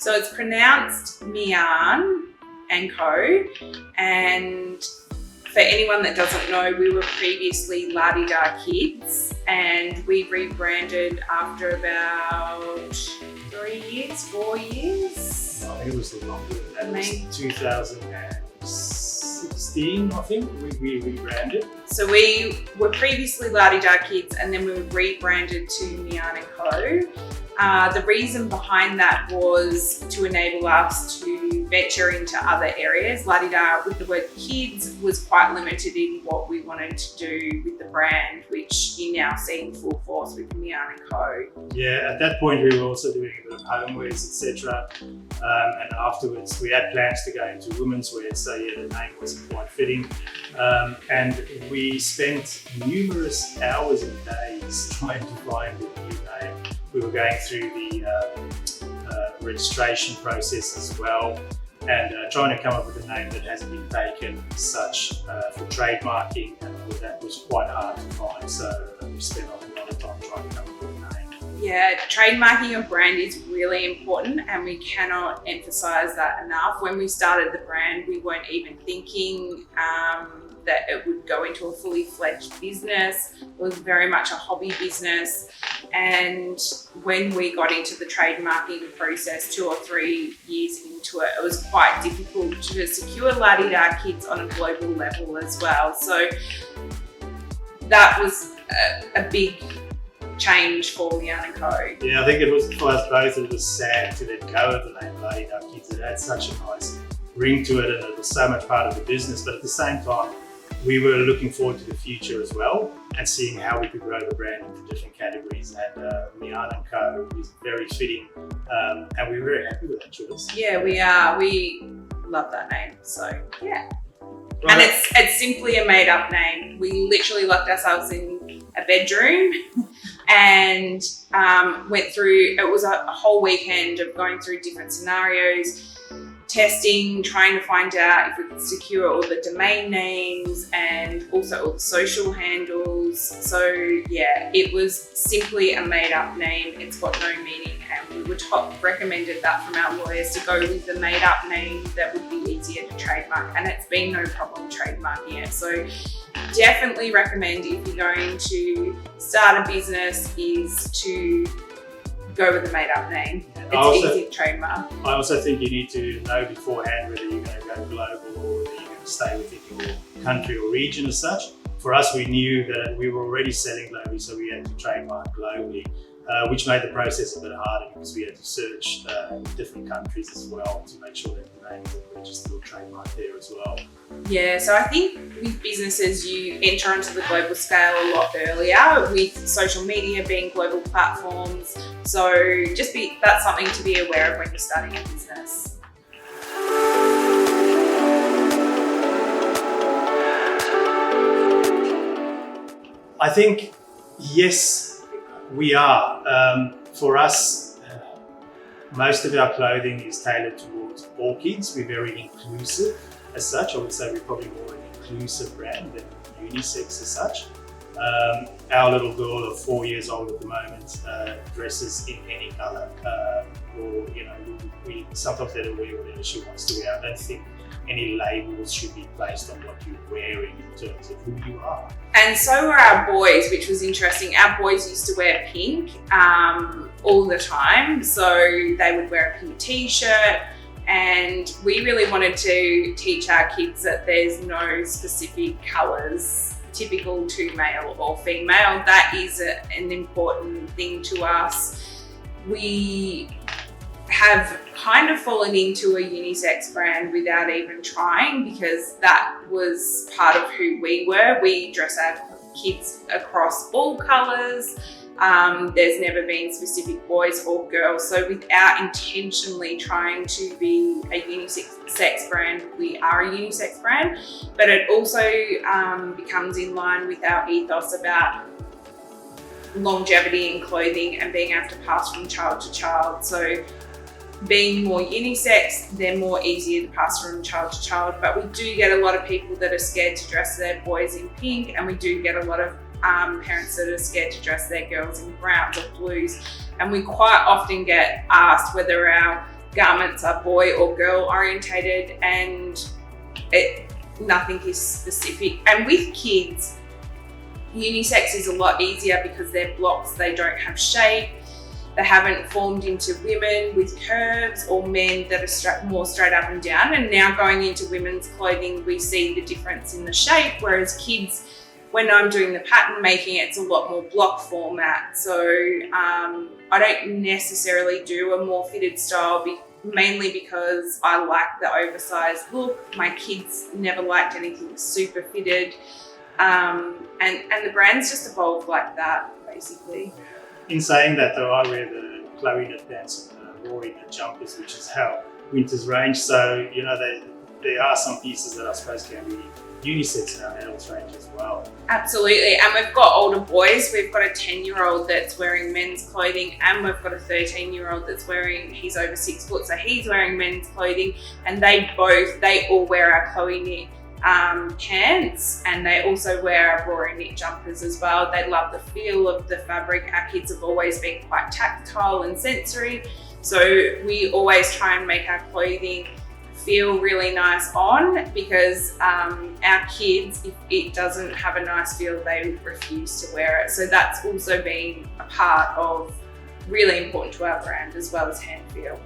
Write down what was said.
So it's pronounced Miann and Co. And for anyone that doesn't know, we were previously La Di Da Kids, and we rebranded after about 3 years, 4 years. I think it was longer than that. It was 2016, I think, we rebranded. So we were previously La Di Da Kids, and then we were rebranded to Miann and Co. The reason behind that was to enable us to venture into other areas. La Di Da, with the word kids, was quite limited in what we wanted to do with the brand, which you now see in full force with Miann and Co. Yeah, at that point we were also doing a bit of homewares, etc. And afterwards we had plans to go into women's wear, so yeah, the name wasn't quite fitting. And we spent numerous hours and days trying to find a new name. We were going through the registration process as well, and trying to come up with a name that hasn't been taken as such for trademarking, and all that was quite hard to find. So we spent a lot of time trying to come up with a name. Yeah, trademarking your brand is really important, and we cannot emphasize that enough. When we started the brand, we weren't even thinking that it would go into a fully fledged business. It was very much a hobby business. And when we got into the trademarking process 2 or 3 years into it, it was quite difficult to secure La Di Da Kids on a global level as well. So that was a big change for Miann and Co. Yeah, I think it was for us both, it was sad to let go of the name La Di Da Kids. It had such a nice ring to it, and it was so much part of the business, but at the same time, we were looking forward to the future as well and seeing how we could grow the brand into different categories. And Miann and Co is very fitting, and we're very happy with that choice. Yeah, we are. We love that name. So yeah. Right. And it's simply a made up name. We literally locked ourselves in a bedroom and went through, it was a whole weekend of going through different scenarios, testing, trying to find out if we could secure all the domain names and also all the social handles. So yeah, it was simply a made up name. It's got no meaning, and we were recommended that from our lawyers to go with the made up name that would be easier to trademark, and it's been no problem trademarking it. So definitely recommend, if you're going to start a business, is to go with a made up name. It's easy to trademark. I also think you need to know beforehand whether you're going to go global or whether you're going to stay within your country or region as such. For us, we knew that we were already selling globally, so we had to trademark globally, which made the process a bit harder because we had to search different countries as well to make sure that the name was registered or trademarked there as well. Yeah, so I think with businesses, you enter onto the global scale a lot earlier, with social media being global platforms. So that's something to be aware of when you're starting a business. I think, yes, we are. For us, most of our clothing is tailored towards all kids. We're very inclusive as such. I would say we're probably more an inclusive brand than unisex as such. Our little girl of 4 years old at the moment dresses in any colour, or we sometimes let her wear whatever she wants to wear. I don't think any labels should be placed on what you're wearing in terms of who you are. And so were our boys, which was interesting. Our boys used to wear pink all the time, so they would wear a pink t-shirt. And we really wanted to teach our kids that there's no specific colours typical to male or female. That is an important thing to us. We have kind of fallen into a unisex brand without even trying, because that was part of who we were. We dress our kids across all colours. There's never been specific boys or girls. So without intentionally trying to be a unisex brand, we are a unisex brand, but it also becomes in line with our ethos about longevity in clothing and being able to pass from child to child. So being more unisex, they're more easier to pass from child to child, but we do get a lot of people that are scared to dress their boys in pink, and we do get a lot of parents that are scared to dress their girls in browns or blues. And we quite often get asked whether our garments are boy or girl orientated, and nothing is specific. And with kids, unisex is a lot easier because they're blocks, they don't have shape, they haven't formed into women with curves or men that are more straight up and down. And now going into women's clothing, we see the difference in the shape, whereas kids, when I'm doing the pattern making, it's a lot more block format. So I don't necessarily do a more fitted style, mainly because I like the oversized look. My kids never liked anything super fitted. And the brand's just evolved like that, basically. In saying that, though, I wear the Chloe knit pants and the Rory knit jumpers, which is how winter's range. So, you know, there are some pieces that I suppose can be unisex in our adults range as well. Absolutely. And we've got older boys. We've got a 10-year-old that's wearing men's clothing, and we've got a 13-year-old that's he's over 6 foot, so he's wearing men's clothing. And they all wear our Chloe knit pants, and they also wear our Rory knit jumpers as well. They love the feel of the fabric. Our kids have always been quite tactile and sensory, so we always try and make our clothing feel really nice on, because our kids, if it doesn't have a nice feel, they refuse to wear it. So that's also been a part of really important to our brand, as well as hand feel.